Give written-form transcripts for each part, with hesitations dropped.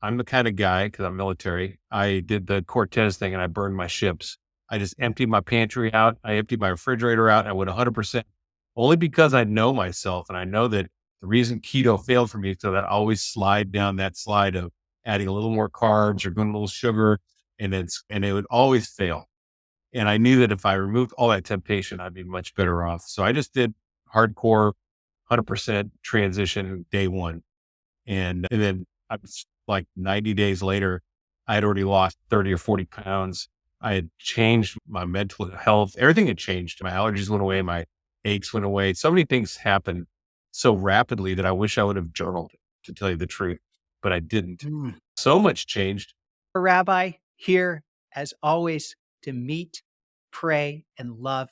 I'm the kind of guy, because I'm military, I did the Cortez thing and I burned my ships. I just emptied my pantry out. I emptied my refrigerator out. And I went 100% only because I know myself. And I know that the reason keto failed for me is so that I always slide down that slide of adding a little more carbs or going a little sugar. And it would always fail. And I knew that if I removed all that temptation, I'd be much better off. So I just did hardcore 100% transition day one. And then I was like 90 days later, I had already lost 30 or 40 pounds. I had changed my mental health. Everything had changed. My allergies went away. My aches went away. So many things happened so rapidly that I wish I would have journaled, to tell you the truth, but I didn't. Mm. So much changed. Rabbi, here as always to meet, pray, and love.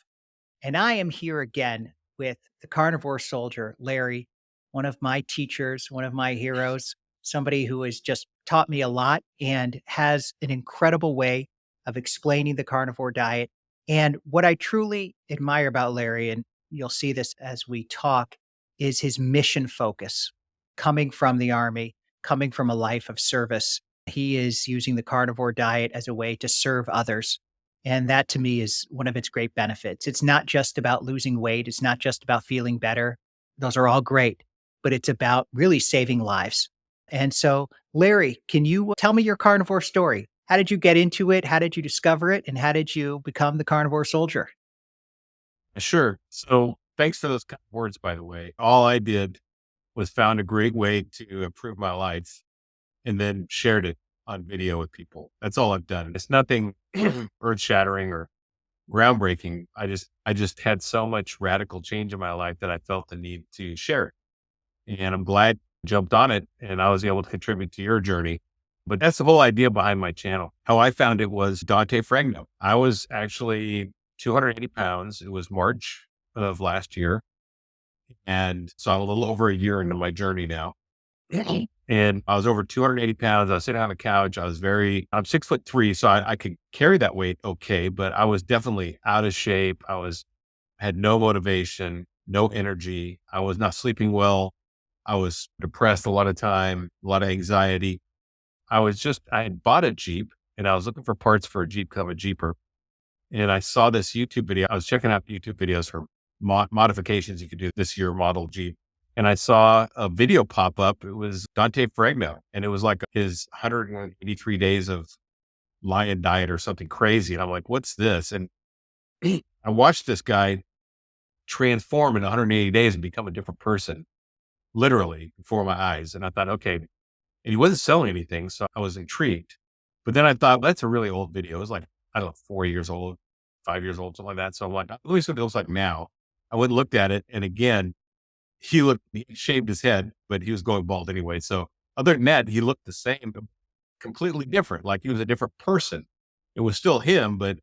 And I am here again with the Carnivore Soldier, Larry, one of my teachers, one of my heroes, somebody who has just taught me a lot and has an incredible way of explaining the carnivore diet. And what I truly admire about Larry, and you'll see this as we talk, is his mission focus coming from the army, coming from a life of service. He is using the carnivore diet as a way to serve others. And that to me is one of its great benefits. It's not just about losing weight. It's not just about feeling better. Those are all great, but it's about really saving lives. And so, Larry, can you tell me your carnivore story? How did you get into it? How did you discover it? And how did you become the carnivore soldier? Sure. So thanks for those kind words, by the way. All I did was found a great way to improve my life and then shared it on video with people. That's all I've done. It's nothing earth shattering or groundbreaking. I just had so much radical change in my life that I felt the need to share it. And I'm glad I jumped on it and I was able to contribute to your journey. But that's the whole idea behind my channel. How I found it was Dante Fregno. I was actually 280 pounds. It was March of last year. And so I'm a little over a year into my journey now. And I was over 280 pounds. I was sitting on the couch. I'm 6'3", so I could carry that weight okay, but I was definitely out of shape. Had no motivation, no energy. I was not sleeping well. I was depressed a lot of time, a lot of anxiety. I had bought a Jeep and I was looking for parts for a Jeep because I'm a Jeeper. And I saw this YouTube video. I was checking out YouTube videos for modifications you could do this year model Jeep. And I saw a video pop up. It was Dante Fregno. And it was like his 183 days of lion diet or something crazy. And I'm like, what's this? And I watched this guy transform in 180 days and become a different person, literally before my eyes. And I thought, okay. And he wasn't selling anything. So I was intrigued. But then I thought, that's a really old video. It was like, I don't know, 4 years old, 5 years old, something like that. So I'm like, let me see what it looks like now. I went and looked at it. And again, he shaved his head, but he was going bald anyway. So other than that, he looked the same, but completely different. Like he was a different person. It was still him, but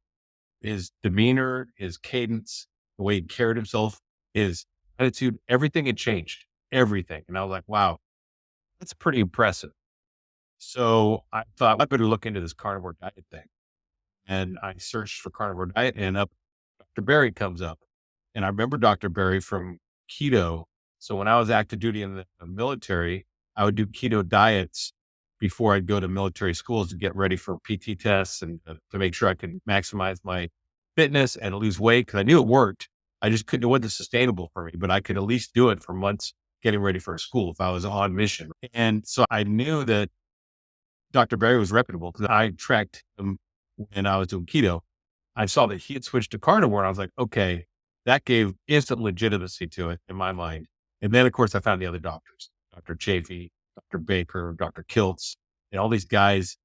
his demeanor, his cadence, the way he carried himself, his attitude, everything had changed, everything. And I was like, wow, that's pretty impressive. So I thought I better look into this carnivore diet thing. And I searched for carnivore diet and up Dr. Berry comes up. And I remember Dr. Berry from keto. So when I was active duty in the military, I would do keto diets before I'd go to military schools to get ready for PT tests and to make sure I could maximize my fitness and lose weight. Cause I knew it worked. I just couldn't, it wasn't sustainable for me, but I could at least do it for months getting ready for school if I was on mission. And so I knew that Dr. Berry was reputable because I tracked him when I was doing keto. I saw that he had switched to carnivore and I was like, okay, that gave instant legitimacy to it in my mind. And then of course I found the other doctors, Dr. Chafee, Dr. Baker, Dr. Kiltz, and all these guys.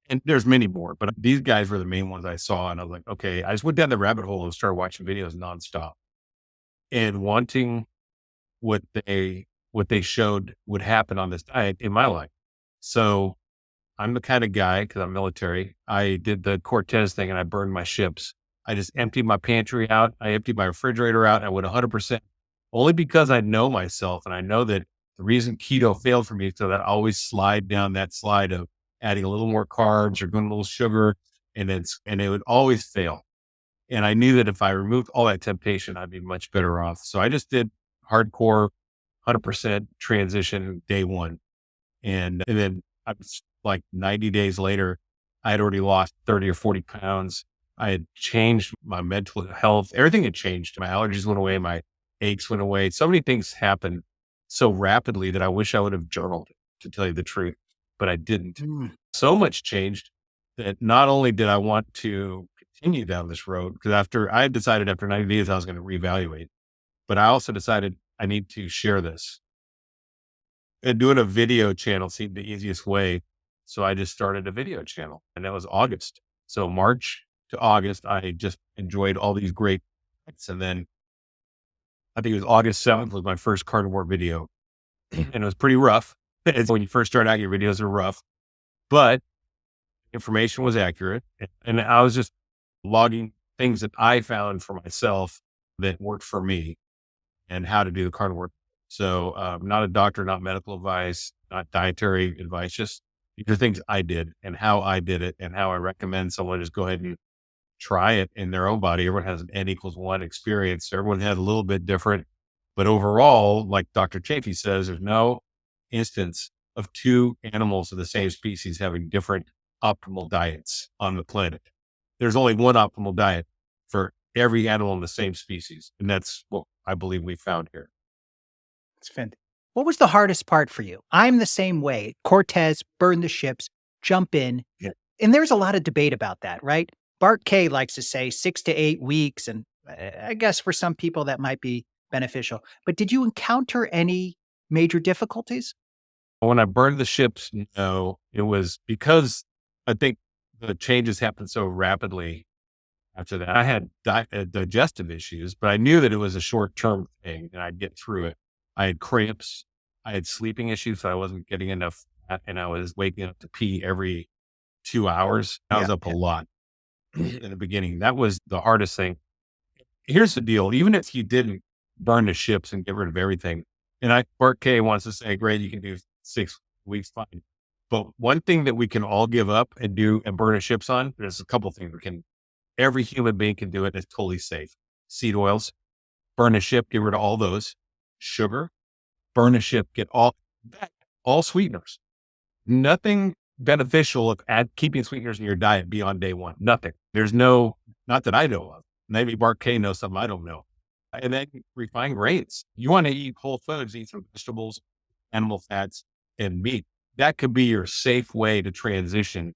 And there's many more, but these guys were the main ones I saw. And I was like, okay, I just went down the rabbit hole and started watching videos nonstop and wanting what they showed would happen on this diet in my life. So I'm the kind of guy, because I'm military, I did the Cortez thing and I burned my ships. I just emptied my pantry out. I emptied my refrigerator out. And I went 100% only because I know myself. And I know that the reason keto failed for me is so that I always slide down that slide of adding a little more carbs or going a little sugar. And it would always fail. And I knew that if I removed all that temptation, I'd be much better off. So I just did hardcore 100% transition day one. And then I was like 90 days later, I had already lost 30 or 40 pounds. I had changed my mental health. Everything had changed. My allergies went away. My aches went away. So many things happened so rapidly that I wish I would have journaled, to tell you the truth, but I didn't. Mm. So much changed that not only did I want to continue down this road, because after I had decided after 90 days, I was going to reevaluate, but I also decided I need to share this, and doing a video channel seemed the easiest way. So I just started a video channel, and that was August. So March to August, I just enjoyed all these great hits. And then I think it was August 7th was my first carnivore video. And it was pretty rough. It's when you first start out, your videos are rough, but information was accurate. And I was just logging things that I found for myself that worked for me and how to do the carnivore. So, not a doctor, not medical advice, not dietary advice, just these are things I did and how I did it and how I recommend someone just go ahead and try it in their own body. Everyone has an N=1 experience. Everyone has a little bit different, but overall, like Dr. Chafee says, there's no instance of two animals of the same species having different optimal diets on the planet. There's only one optimal diet for every animal in the same species. And that's what I believe we found here. It's fantastic. What was the hardest part for you? I'm the same way. Cortez, burn the ships, jump in. Yeah. And there's a lot of debate about that, right? Bart Kay likes to say 6 to 8 weeks. And I guess for some people that might be beneficial. But did you encounter any major difficulties? When I burned the ships, no, it was because I think the changes happened so rapidly after that. I had digestive issues, but I knew that it was a short-term thing and I'd get through it. I had cramps. I had sleeping issues, so I wasn't getting enough, and I was waking up to pee every 2 hours. I was Yeah. up a lot in the beginning. That was the hardest thing. Here's the deal. Even if you didn't burn the ships and get rid of everything, and Bart K wants to say, great, you can do 6 weeks, fine. But one thing that we can all give up and do and burn the ships on, there's a couple things we can, every human being can do it. It's totally safe. Seed oils, burn a ship, get rid of all those. Sugar, burn a ship, get all sweeteners. Nothing beneficial of keeping sweeteners in your diet beyond day one. Nothing. There's no, not that I know of. Maybe Bart K knows something I don't know. And then refined grains. You want to eat whole foods, eat some vegetables, animal fats, and meat. That could be your safe way to transition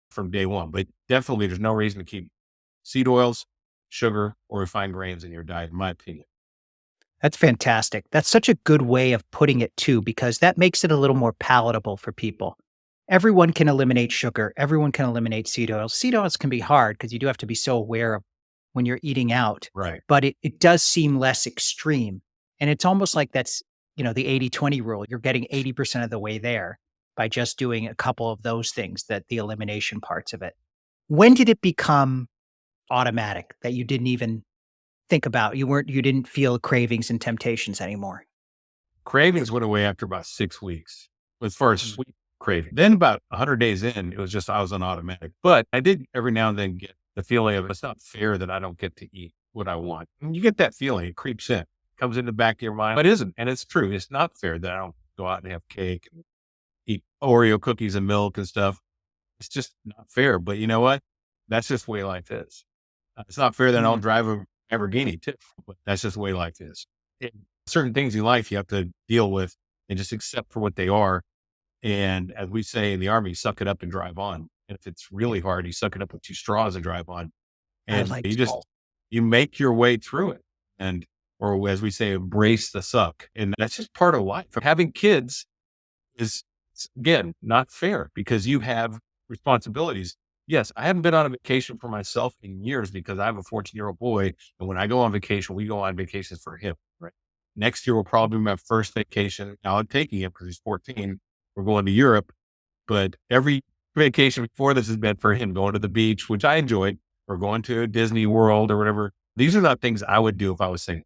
from day one. But definitely, there's no reason to keep seed oils, sugar, or refined grains in your diet, in my opinion. That's fantastic. That's such a good way of putting it too, because that makes it a little more palatable for people. Everyone can eliminate sugar. Everyone can eliminate seed oils. Seed oils can be hard because you do have to be so aware of when you're eating out, Right. but it does seem less extreme. And it's almost like that's, the 80-20 rule. You're getting 80% of the way there by just doing a couple of those things, that the elimination parts of it. When did it become automatic that you didn't even think about? You didn't feel cravings and temptations anymore? Cravings went away after about 6 weeks as far as Mm. sweet craving. Then about 100 days in, it was just, I was on automatic, but I did every now and then get the feeling of it's not fair that I don't get to eat what I want. And you get that feeling, it creeps in, comes in the back of your mind, but it isn't. And it's true. It's not fair that I don't go out and have cake and eat Oreo cookies and milk and stuff. It's just not fair. But you know what? That's just the way life is. It's not fair that I don't Mm. drive a Lamborghini too, but that's just the way life is. Certain things in life you have to deal with and just accept for what they are. And as we say in the Army, suck it up and drive on. And if it's really hard, you suck it up with two straws and drive on. I And like you just, that. you make your way through it. And, or as we say, embrace the suck. And that's just part of life. Having kids is, again, not fair because you have responsibilities. Yes, I haven't been on a vacation for myself in years because I have a 14-year-old boy. And when I go on vacation, we go on vacations for him. Right. Next year will probably be my first vacation. Now I'm taking him because he's 14. We're going to Europe, but every vacation before this has been for him going to the beach, which I enjoyed, or going to Disney World or whatever. These are not things I would do if I was single.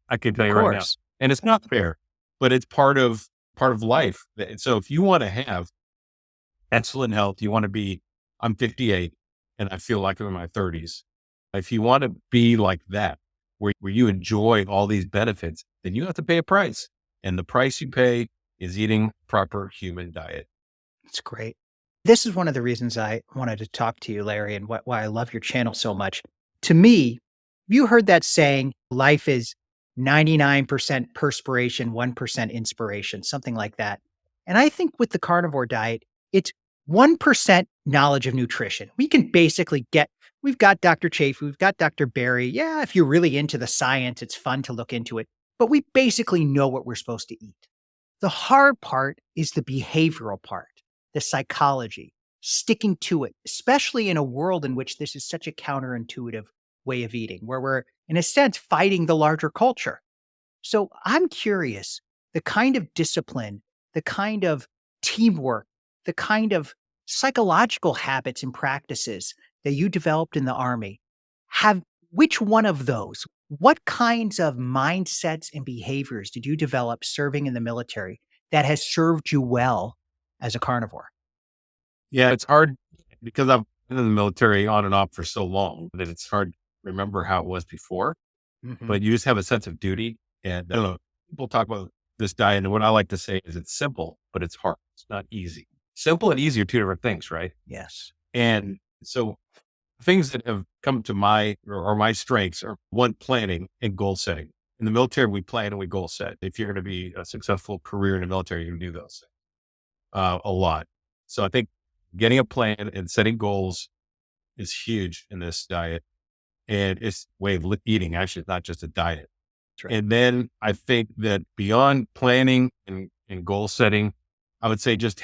I can tell Of you right now. course. And it's not fair, but it's part of life. And so if you want to have excellent health, you want to be, I'm 58 and I feel like I'm in my 30s. If you want to be like that, where you enjoy all these benefits, then you have to pay a price. And the price you pay is eating proper human diet. It's great. This is one of the reasons I wanted to talk to you, Larry, and why I love your channel so much. To me, you heard that saying, life is 99% perspiration, 1% inspiration, something like that. And I think with the carnivore diet, it's 1% knowledge of nutrition. We can basically we've got Dr. Chaffee, we've got Dr. Barry. Yeah, if you're really into the science, it's fun to look into it, but we basically know what we're supposed to eat. The hard part is the behavioral part, the psychology, sticking to it, especially in a world in which this is such a counterintuitive way of eating, where we're, in a sense, fighting the larger culture. So I'm curious the kind of discipline, the kind of teamwork, the kind of psychological habits and practices that you developed in the Army. Have which one of those, what kinds of mindsets and behaviors did you develop serving in the military that has served you well as a carnivore? Yeah, it's hard because I've been in the military on and off for so long that it's hard to remember how it was before, Mhm. but you just have a sense of duty. And I don't know, people talk about this diet, and what I like to say is it's simple, but it's hard. It's not easy. Simple and easy are two different things, right? Yes. And so things that have come to or my strengths are one, planning and goal setting. In the military, we plan and we goal set. If you're going to be a successful career in the military, you can do those things a lot. So I think getting a plan and setting goals is huge in this diet. And it's way of eating. Actually, it's not just a diet. That's right. And then I think that beyond planning and goal setting, I would say just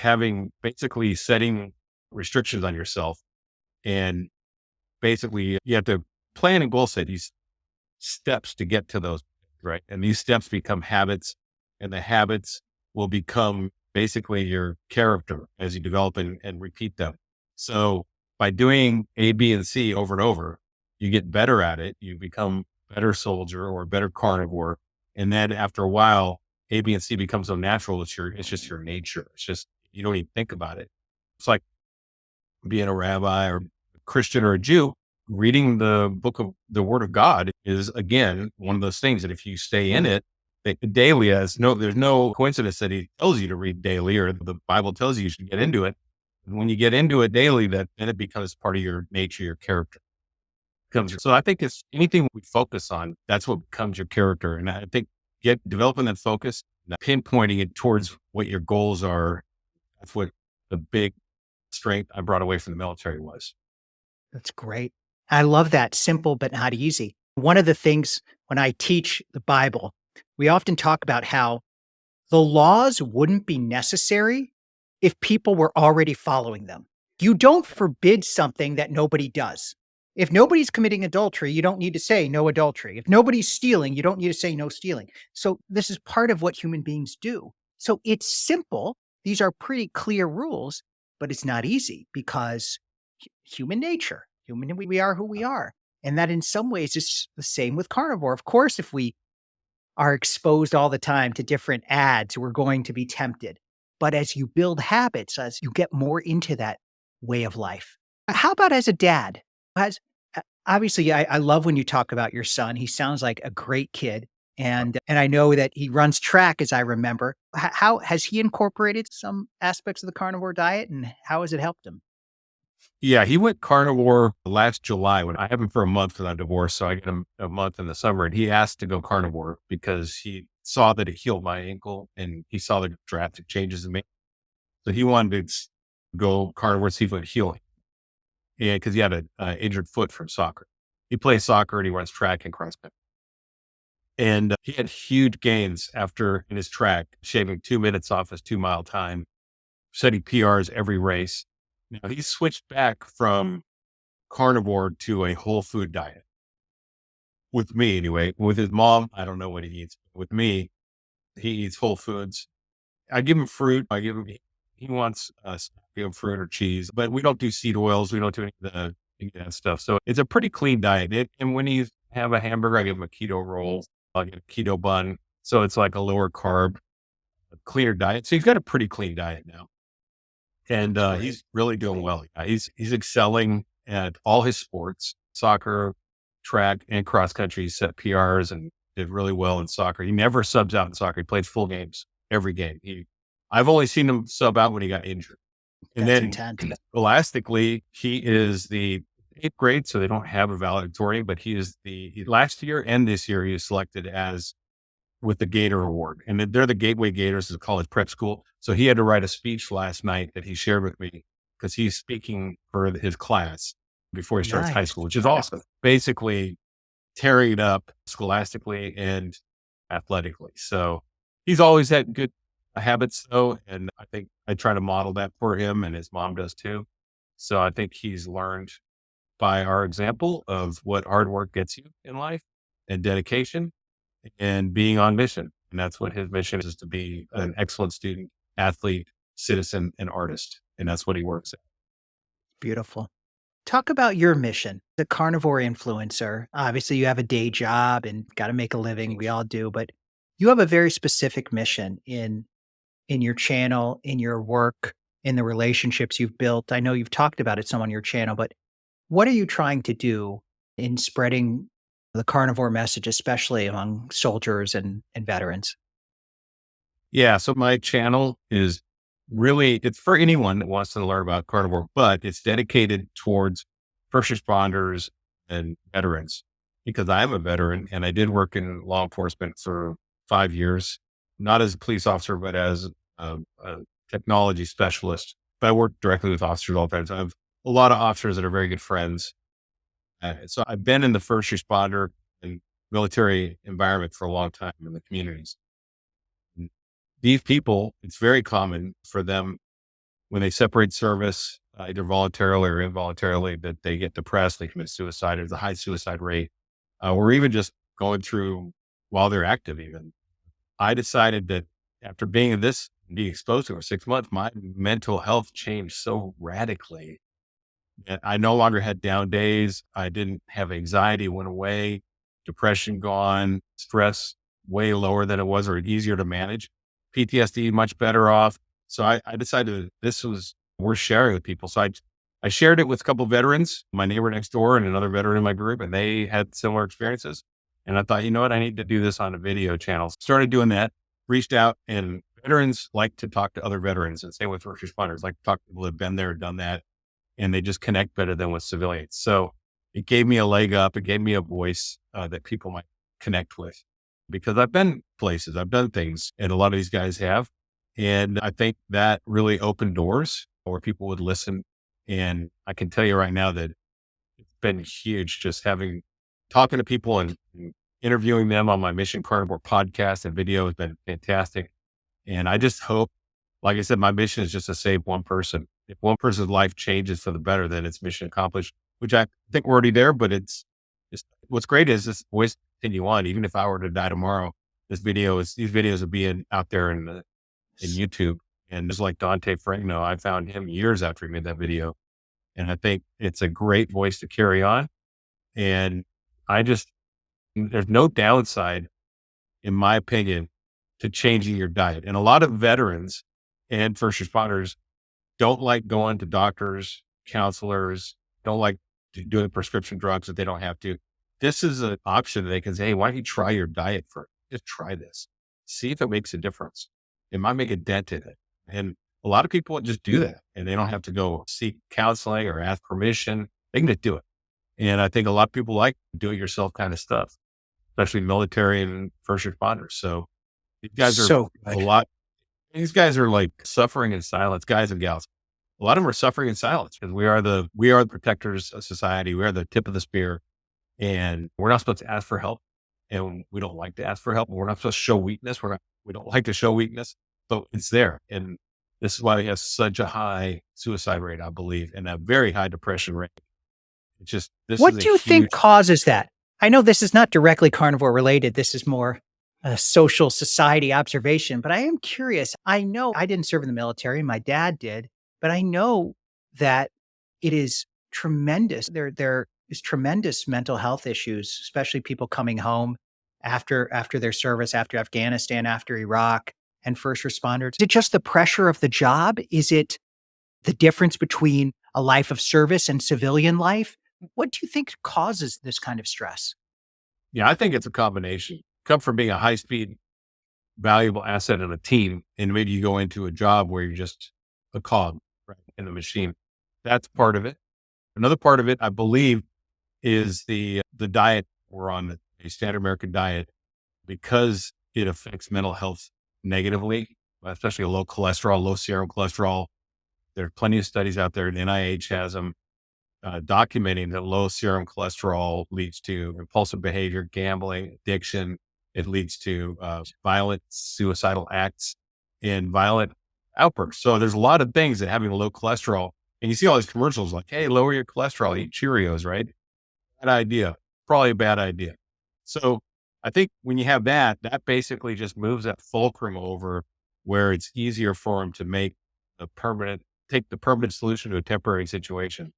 basically setting restrictions on yourself. And basically, you have to plan and goal set these steps to get to those, right? And these steps become habits, and the habits will become basically your character as you develop and repeat them. So by doing A, B, and C over and over, you get better at it. You become a better soldier or a better carnivore. And then after a while, A, B, and C become so natural. It's just your nature. It's just, you don't even think about it. It's like being a rabbi or a Christian or a Jew. Reading the book of the word of God is again, one of those things that if you stay in it daily, there's no coincidence that he tells you to read daily or the Bible tells you should get into it. And when you get into it daily, then it becomes part of your nature, your character. So I think it's anything we focus on, that's what becomes your character. And I think developing that focus, pinpointing it towards what your goals are. That's what the big strength I brought away from the military was. That's great. I love that simple but not easy. One of the things when I teach the Bible, we often talk about how the laws wouldn't be necessary if people were already following them. You don't forbid something that nobody does. If nobody's committing adultery, you don't need to say no adultery. If nobody's stealing, you don't need to say no stealing. So this is part of what human beings do. So it's simple. These are pretty clear rules, but it's not easy because human nature, we are who we are. And that in some ways is the same with carnivore. Of course, if we are exposed all the time to different ads, we're going to be tempted. But as you build habits, as you get more into that way of life, how about as a dad? Has obviously, I love when you talk about your son. He sounds like a great kid, and I know that he runs track, as I remember. How has he incorporated some aspects of the carnivore diet, and how has it helped him? Yeah, he went carnivore last July when I have him for a month because I'm divorced. So I get him a month in the summer and he asked to go carnivore because he saw that it healed my ankle and he saw the drastic changes in me. So he wanted to go carnivore, see if it would heal him. And because he had an injured foot from soccer. He plays soccer and he runs track and cross country. And he had huge gains after in his track, shaving 2 minutes off his 2 mile time, setting PRs every race. Now he switched back from carnivore to a whole food diet with me anyway. With his mom, I don't know what he eats. With me, he eats whole foods. I give him fruit. He wants give him fruit or cheese, but we don't do seed oils. We don't do any of that stuff. So it's a pretty clean diet. And when he have a hamburger, I give him a keto roll. I'll get a keto bun. So it's like a lower carb, cleaner diet. So he's got a pretty clean diet now. And That's great. he's really doing well. He's excelling at all his sports, soccer, track, and cross country. He set PRs and did really well in soccer. He never subs out in soccer. He plays full games every game. I've only seen him sub out when he got injured. And That's then intense. scholastically, he is the eighth grade, so they don't have a valedictorian, but he is last year and this year, he was selected as with the Gator Award. And they're the Gateway Gators, is a college prep school. So he had to write a speech last night that he shared with me because he's speaking for his class before he starts high Nice. school, which is awesome. Basically, tearing it up scholastically and athletically. So he's always had good habits, though. And I think I try to model that for him, and his mom does too. So I think he's learned by our example of what hard work gets you in life and dedication and being on mission. And that's what his mission is to be an excellent student, athlete, citizen, and artist. And that's what he works at. Beautiful. Talk about your mission, the carnivore influencer. Obviously, you have a day job and got to make a living. We all do, but you have a very specific mission in your channel, in your work, in the relationships you've built. I know you've talked about it some on your channel, but what are you trying to do in spreading the carnivore message, especially among soldiers and veterans? Yeah. So my channel is really, it's for anyone that wants to learn about carnivore, but it's dedicated towards first responders and veterans because I'm a veteran and I did work in law enforcement for 5 years, not as a police officer, but as a technology specialist. But I work directly with officers all the time. So I have a lot of officers that are very good friends. So I've been in the first responder and military environment for a long time in the communities. And these people, it's very common for them when they separate service, either voluntarily or involuntarily, that they get depressed, they commit suicide. There's a high suicide rate, or even just going through while they're active. Even I decided that after being in this, being exposed to it for 6 months, my mental health changed so radically. And I no longer had down days. I didn't have anxiety, went away, depression gone, stress way lower than it was or easier to manage. PTSD much better off. So I decided that this was worth sharing with people. So I shared it with a couple of veterans, my neighbor next door and another veteran in my group, and they had similar experiences. And I thought, you know what, I need to do this on a video channel. Started doing that, reached out, and veterans like to talk to other veterans, and same with first responders, like to talk to people that have been there, done that, and they just connect better than with civilians. So it gave me a leg up. It gave me a voice that people might connect with because I've been places, I've done things, and a lot of these guys have. And I think that really opened doors where people would listen. And I can tell you right now that it's been huge just talking to people and interviewing them on my Mission Carnivore podcast and video has been fantastic. And I just hope, like I said, my mission is just to save one person. If one person's life changes for the better, then it's mission accomplished, which I think we're already there, but it's just what's great is this voice continue on. Even if I were to die tomorrow, these videos are being out there in S- YouTube. And just like Dante Fragno, I found him years after he made that video. And I think it's a great voice to carry on. And there's no downside, in my opinion, to changing your diet. And a lot of veterans and first responders don't like going to doctors, counselors, don't like doing prescription drugs if they don't have to. This is an option that they can say, hey, why don't you try your diet first? Just try this. See if it makes a difference. It might make a dent in it. And a lot of people just do that and they don't have to go seek counseling or ask permission. They can just do it. And I think a lot of people like do it yourself kind of stuff, especially military and first responders. So these guys are So a good. lot. These guys are like suffering in silence, guys and gals. A lot of them are suffering in silence because we are the protectors of society. We are the tip of the spear, and we're not supposed to ask for help, and we don't like to ask for help. We're not supposed to show weakness. We don't like to show weakness, but it's there, and this is why we have such a high suicide rate, I believe, and a very high depression rate. It's just this is What a do you think huge. causes that? I know this is not directly carnivore related. This is more a social society observation, but I am curious. I know I didn't serve in the military, my dad did, but I know that it is tremendous. There is tremendous mental health issues, especially people coming home after their service, after Afghanistan, after Iraq, and first responders. Is it just the pressure of the job? Is it the difference between a life of service and civilian life? What do you think causes this kind of stress? Yeah, I think it's a combination. Come from being a high speed, valuable asset in a team, and maybe you go into a job where you're just a cog, right? in the machine. That's part of it. Another part of it, I believe, is the diet we're on, a standard American diet, because it affects mental health negatively, especially low cholesterol, low serum cholesterol. There are plenty of studies out there, and NIH has them documenting that low serum cholesterol leads to impulsive behavior, gambling, addiction. It leads to violent suicidal acts and violent outbursts. So there's a lot of things that having low cholesterol, and you see all these commercials like, "Hey, lower your cholesterol, eat Cheerios," right? Bad idea. Probably a bad idea. So I think when you have that, that basically just moves that fulcrum over where it's easier for them to make take the permanent solution to a temporary situation.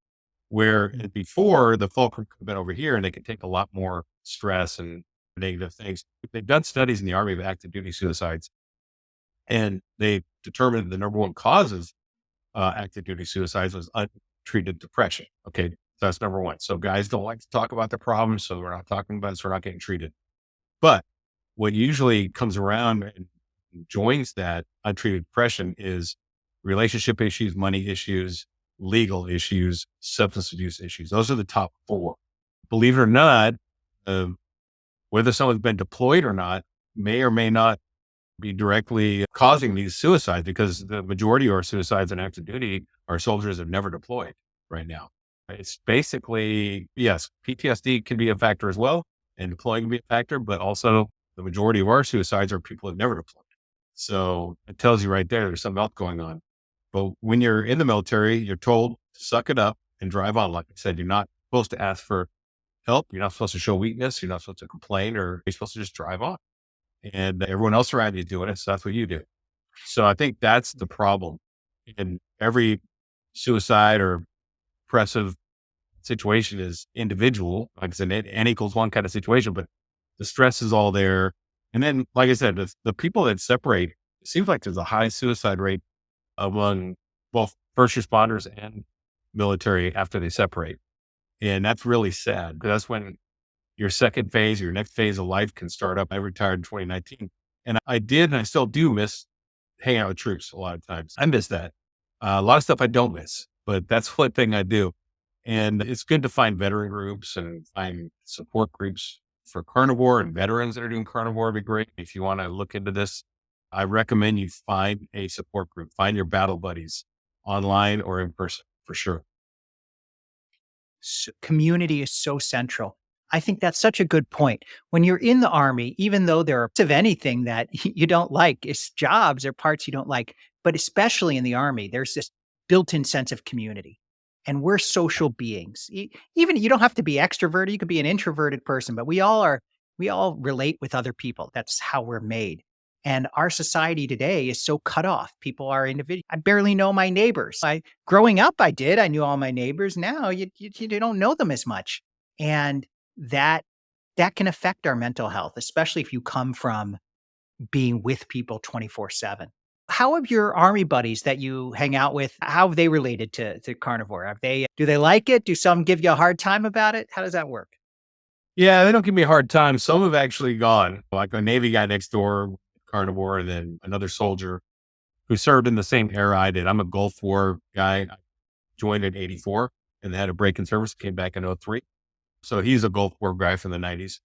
Where before the fulcrum could have been over here and they could take a lot more stress and negative things. They've done studies in the Army of active duty suicides, and they determined the number one cause of active duty suicides was untreated depression. Okay. So that's number one. So guys don't like to talk about their problems. So we're not talking about it. So we're not getting treated. But what usually comes around and joins that untreated depression is relationship issues, money issues, legal issues, substance abuse issues. Those are the top four. Believe it or not, uh, whether someone's been deployed or not may or may not be directly causing these suicides, because the majority of our suicides in active duty are soldiers that have never deployed right now. It's basically, yes, PTSD can be a factor as well, and deploying can be a factor, but also the majority of our suicides are people who've never deployed. So it tells you right there, there's something else going on. But when you're in the military, you're told to suck it up and drive on. Like I said, you're not supposed to ask for help. You're not supposed to show weakness. You're not supposed to complain, or you're supposed to just drive on. And everyone else around you is doing it. So that's what you do. So I think that's the problem. And every suicide or depressive situation is individual. Like I said, N equals one kind of situation, but the stress is all there. And then, like I said, the people that separate, it seems like there's a high suicide rate among both first responders and military after they separate. And that's really sad, because that's when your second phase, your next phase of life can start up. I retired in 2019, and I did, and I still do miss hanging out with troops a lot of times. I miss that. A lot of stuff I don't miss, but that's one thing I do. And it's good to find veteran groups and find support groups for carnivore, and veterans that are doing carnivore would be great. If you want to look into this, I recommend you find a support group, find your battle buddies online or in person for sure. Community is so central. I think that's such a good point. When you're in the army, even though there are parts of anything that you don't like, it's jobs or parts you don't like, but especially in the army, there's this built-in sense of community. And we're social beings. Even you don't have to be extroverted, you could be an introverted person, but we all relate with other people. That's how we're made. And our society today is so cut off. People are individual. I barely know my neighbors. Growing up, I did. I knew all my neighbors. Now you don't know them as much, and that that can affect our mental health, especially if you come from being with people 24/7. How have your army buddies that you hang out with? How have they related to carnivore? Have they do they like it? Do some give you a hard time about it? How does that work? Yeah, they don't give me a hard time. Some have actually gone, like a Navy guy next door, carnivore, and then another soldier who served in the same era I did. I'm a Gulf War guy. I joined in 84 and had a break in service, came back in '03. So he's a Gulf War guy from the 90s.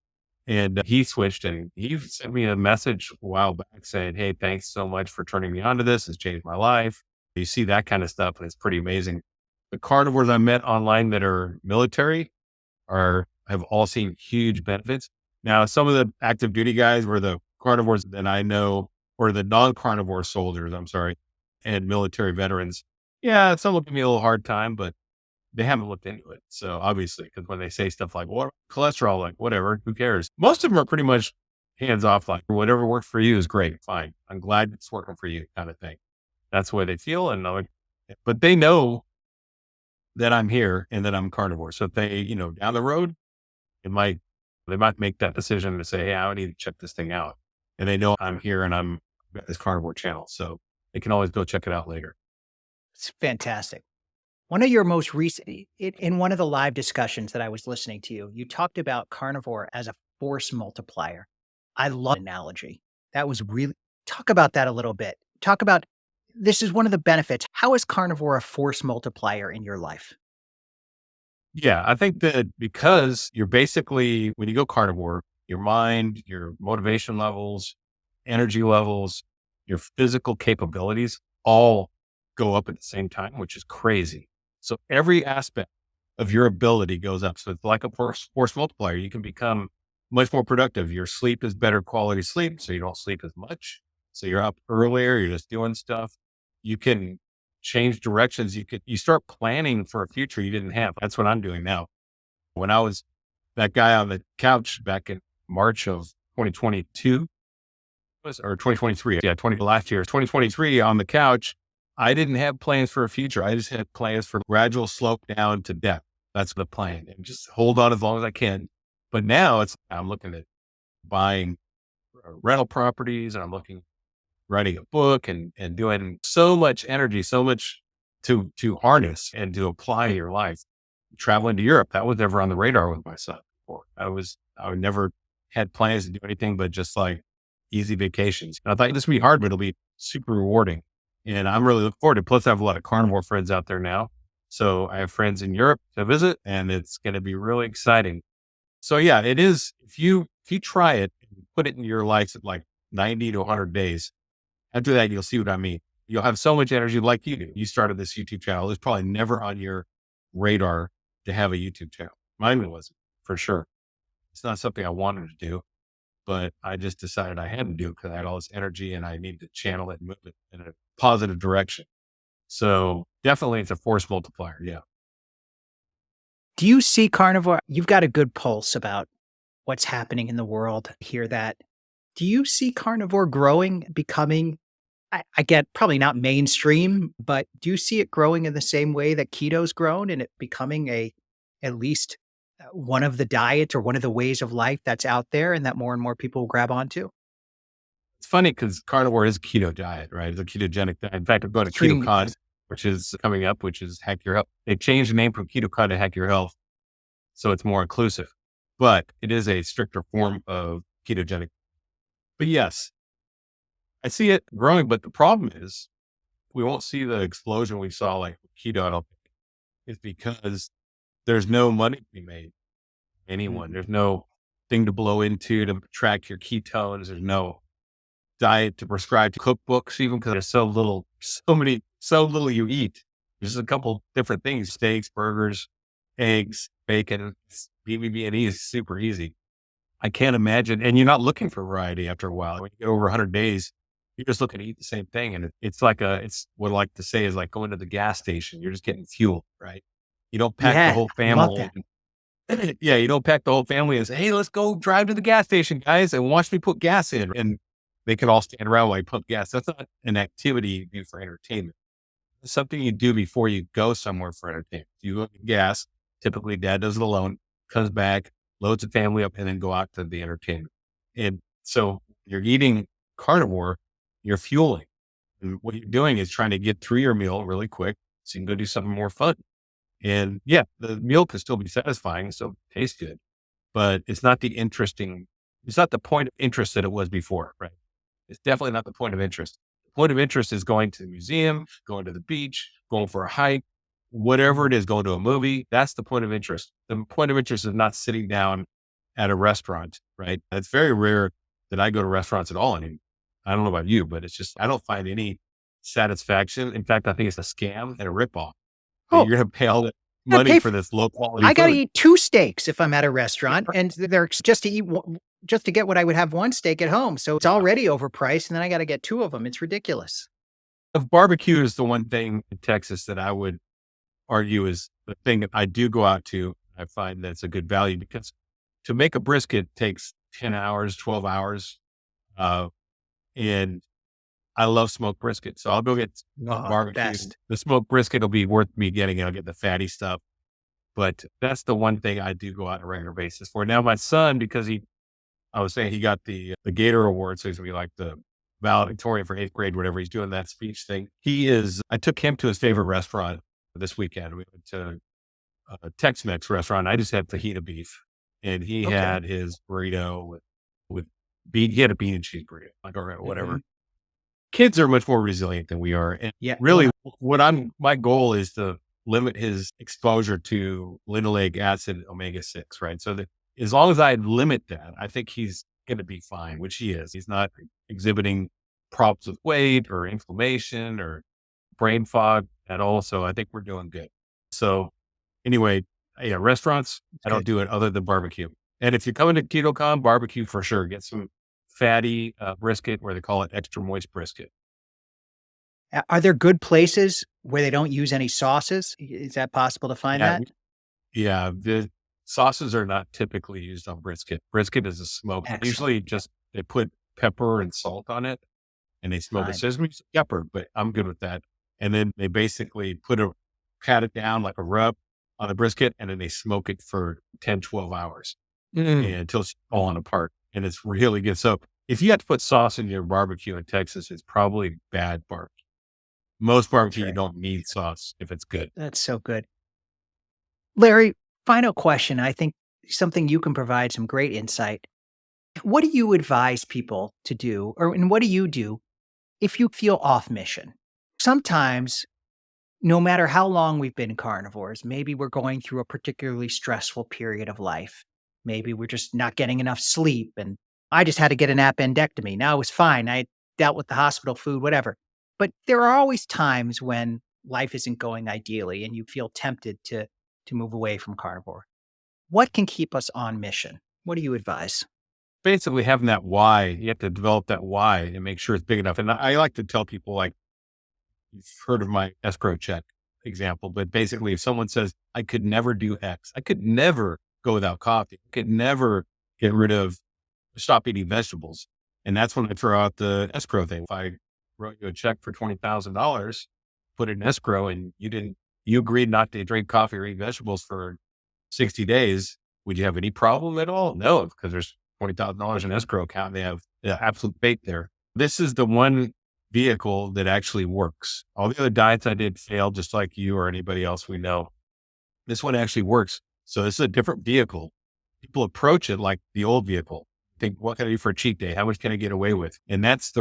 And he switched, and he sent me a message a while back saying, "Hey, thanks so much for turning me on to this. It's changed my life." You see that kind of stuff, and it's pretty amazing. The carnivores I met online that are military have all seen huge benefits. Now, some of the active duty guys were the carnivores that I know, or the non-carnivore soldiers, I'm sorry, and military veterans. Yeah, some will give me a little hard time, but they haven't looked into it. So obviously, because when they say stuff like, "What cholesterol?" Like, whatever, who cares? Most of them are pretty much hands off, like, whatever works for you is great, fine. I'm glad it's working for you, kind of thing. That's the way they feel, and but they know that I'm here and that I'm carnivore. So if they, down the road, it might they might make that decision to say, "Hey, I need to check this thing out," and they know I'm here and I've got this carnivore channel, so they can always go check it out later. It's fantastic. One of your most recent in one of the live discussions that I was listening to you, you talked about carnivore as a force multiplier. I love analogy. That was really talk about that a little bit. Talk about this is one of the benefits. How is carnivore a force multiplier in your life? Yeah, I think that because you're basically, when you go carnivore, your mind, your motivation levels, energy levels, your physical capabilities all go up at the same time, which is crazy. So every aspect of your ability goes up. So it's like a force multiplier. You can become much more productive. Your sleep is better quality sleep, so you don't sleep as much. So you're up earlier, you're just doing stuff. You can change directions. You start planning for a future you didn't have. That's what I'm doing now. When I was that guy on the couch back in March of 2022 or 2023, yeah, 20 last year, 2023 on the couch, I didn't have plans for a future. I just had plans for gradual slope down to death. That's the plan, and just hold on as long as I can. But now I'm looking at buying rental properties, and I'm looking writing a book and doing so much energy, so much to harness and to apply your life. Traveling to Europe, that was never on the radar with my son before. I would never had plans to do anything but just like easy vacations. And I thought this would be hard, but it'll be super rewarding. And I'm really looking forward to it. Plus, I have a lot of carnivore friends out there now. So I have friends in Europe to visit, and it's going to be really exciting. So yeah, it is. If you try it and put it in your life at like 90 to 100 days, after that, you'll see what I mean. You'll have so much energy like you do. You started this YouTube channel. It's probably never on your radar to have a YouTube channel. Mine wasn't, for sure. It's not something I wanted to do, but I just decided I had to do it because I had all this energy and I needed to channel it and move it in a positive direction. So definitely it's a force multiplier. Yeah. Do you see carnivore? You've got a good pulse about what's happening in the world. Hear that. Do you see carnivore growing, becoming, I get probably not mainstream, but do you see it growing in the same way that keto's grown and it becoming at least one of the diets or one of the ways of life that's out there and that more and more people will grab onto? It's funny because carnivore is a keto diet, right? It's a ketogenic diet. In fact, I'm going to Extreme. KetoCon, which is coming up, which is Hack Your Health. They changed the name from KetoCon to Hack Your Health. So it's more inclusive, but it is a stricter form of ketogenic. But yes, I see it growing, but the problem is we won't see the explosion we saw like with keto. I don't think it's because there's no money to be made. Anyone, Mhm. there's no thing to blow into to track your ketones. There's no diet to prescribe to cookbooks, even because there's so little you eat. There's a couple different things: steaks, burgers, eggs, bacon. BBB&E is super easy. I can't imagine, and you're not looking for variety after a while. When you get over 100 days, you're just looking to eat the same thing, and it's what I like to say is like going to the gas station. You're just getting fuel, right? You don't pack the Yeah, whole I love family. that. Yeah, you don't pack the whole family and say, "Hey, let's go drive to the gas station, guys, and watch me put gas in." And they can all stand around while you pump gas. That's not an activity you do for entertainment. It's something you do before you go somewhere for entertainment. You go get gas. Typically, dad does it alone, comes back, loads the family up, and then go out to the entertainment. And so you're eating carnivore, you're fueling. And what you're doing is trying to get through your meal really quick so you can go do something more fun. And yeah, the meal can still be satisfying, so it tastes good, but it's not the point of interest that it was before, right? It's definitely not the point of interest. The point of interest is going to the museum, going to the beach, going for a hike, whatever it is, going to a movie. That's the point of interest. The point of interest is not sitting down at a restaurant, right? It's very rare that I go to restaurants at all anymore. I don't know about you, but it's just, I don't find any satisfaction. In fact, I think it's a scam and a ripoff that Oh, you're going to pay all that I money pay for this low quality I gotta food. eat 2 steaks if I'm at a restaurant, and they're just to eat one just to get what I would have 1 steak at home, so it's already overpriced, and then I gotta get 2 of them. It's ridiculous. If barbecue is the one thing in Texas that I would argue is the thing that I do go out to. I find that's a good value because to make a brisket takes 10 hours, 12 hours. Uh, and I love smoked brisket. So I'll go get Oh, the barbecue. best. The smoked brisket will be worth me getting. I'll get the fatty stuff. But that's the one thing I do go out on a regular basis for. Now, my son, because I was saying he got the Gator Award, so he's gonna be like the valedictorian for 8th grade, whatever. He's doing that speech thing. I took him to his favorite restaurant this weekend. We went to a Tex-Mex restaurant. I just had fajita beef, and he Okay. had his burrito with bean. He had a bean and cheese burrito, like or whatever. Mhm. kids are much more resilient than we are. And Yeah. really my goal is to limit his exposure to linoleic acid omega-6, right? So that as long as I limit that, I think he's going to be fine, which he is. He's not exhibiting problems with weight or inflammation or brain fog at all. So I think we're doing good. So anyway, yeah, restaurants, It's I don't good. do it other than barbecue. And if you're coming to KetoCon, barbecue for sure. Get some fatty brisket, or they call it extra moist brisket. Are there good places where they don't use any sauces? Is that possible to find Yeah, that? yeah. The sauces are not typically used on brisket. Brisket is a smoke. Excellent. Usually, just they put pepper and salt on it, and they smoke it. Fine. Sesame pepper, but I'm good with that. And then they basically pat it down like a rub on the brisket, and then they smoke it for 10, 12 hours Mm. and until it's falling apart. And it's really good. So if you have to put sauce in your barbecue in Texas, it's probably bad barbecue. Most barbecue, you Sure. don't need sauce if it's good. That's so good. Larry, final question. I think something you can provide some great insight. What do you advise people to do, and what do you do if you feel off mission? Sometimes, no matter how long we've been carnivores, maybe we're going through a particularly stressful period of life. Maybe we're just not getting enough sleep. And I just had to get an appendectomy. Now it was fine. I dealt with the hospital food, whatever. But there are always times when life isn't going ideally and you feel tempted to move away from carnivore. What can keep us on mission? What do you advise? Basically, having that why, you have to develop that why and make sure it's big enough. And I like to tell people, like, you've heard of my escrow check example, but basically, if someone says, I could never do X, I could never go without coffee, I could never get rid of, stop eating vegetables. And that's when I throw out the escrow thing. If I wrote you a check for $20,000, put it in escrow, and you agreed not to drink coffee or eat vegetables for 60 days, would you have any problem at all? No, because there's $20,000 in escrow account. And they have absolute bait there. This is the one vehicle that actually works. All the other diets I did failed, just like you or anybody else we know. This one actually works. So this is a different vehicle. People approach it like the old vehicle. Think, what can I do for a cheat day? How much can I get away with? And that's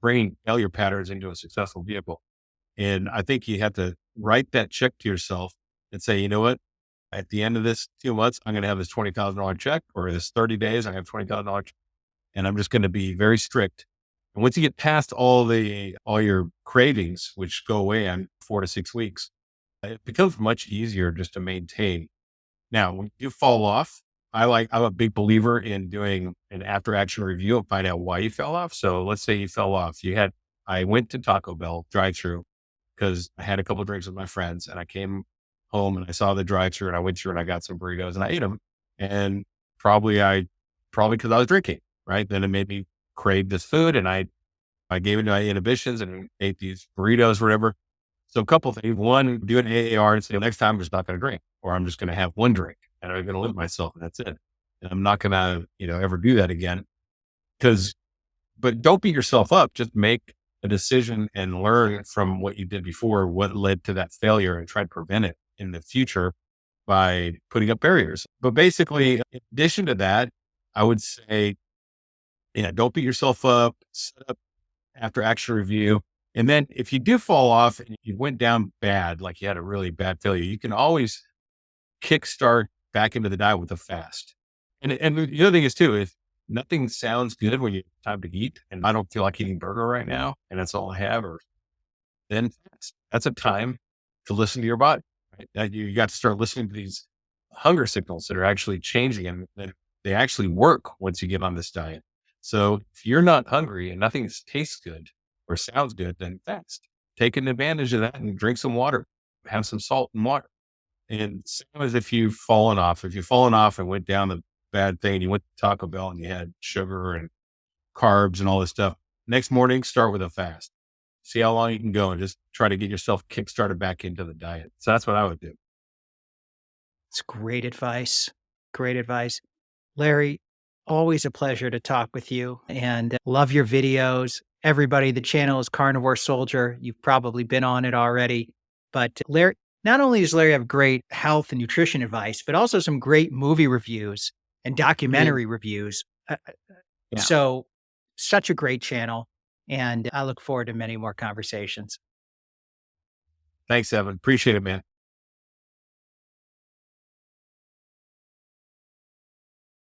bringing failure patterns into a successful vehicle. And I think you have to write that check to yourself and say, you know what? At the end of this 2 months, I'm going to have this $20,000 check, or this 30 days, I have $20,000, and I'm just going to be very strict. And once you get past all your cravings, which go away in 4 to 6 weeks, it becomes much easier just to maintain. Now, when you fall off, I'm a big believer in doing an after action review and find out why you fell off. So let's say you fell off. I went to Taco Bell drive through because I had a couple of drinks with my friends, and I came home and I saw the drive through, and I went through and I got some burritos and I ate them. And probably because I was drinking, right? Then it made me crave this food, and I gave into my inhibitions and ate these burritos, whatever. So a couple of things. One, do an AAR and say, next time I'm just not going to drink, or I'm just going to have one drink and I'm going to limit myself, and that's it. And I'm not going to, ever do that again. But don't beat yourself up. Just make a decision and learn from what you did before, what led to that failure, and try to prevent it in the future by putting up barriers. But basically, in addition to that, I would say, yeah, don't beat yourself up, set up after action review. And then if you do fall off and you went down bad, like you had a really bad failure, you can always kickstart back into the diet with a fast. And the other thing is too, if nothing sounds good when you time to eat, and I don't feel like eating burger right now, and that's all I have, or then that's a time to listen to your body. Right? That you got to start listening to these hunger signals that are actually changing, and that they actually work once you get on this diet. So if you're not hungry and nothing tastes good or sounds good, then fast. Taking advantage of that and drink some water, have some salt and water. And same as if you've fallen off. If you've fallen off and went down the bad thing, you went to Taco Bell and you had sugar and carbs and all this stuff. Next morning, start with a fast. See how long you can go and just try to get yourself kickstarted back into the diet. So that's what I would do. It's great advice. Great advice. Larry, always a pleasure to talk with you and love your videos. Everybody, the channel is Carnivore Soldier. You've probably been on it already. But Larry, not only does Larry have great health and nutrition advice, but also some great movie reviews and Mhm. documentary reviews. Yeah. So, such a great channel. And I look forward to many more conversations. Thanks, Evan. Appreciate it, man.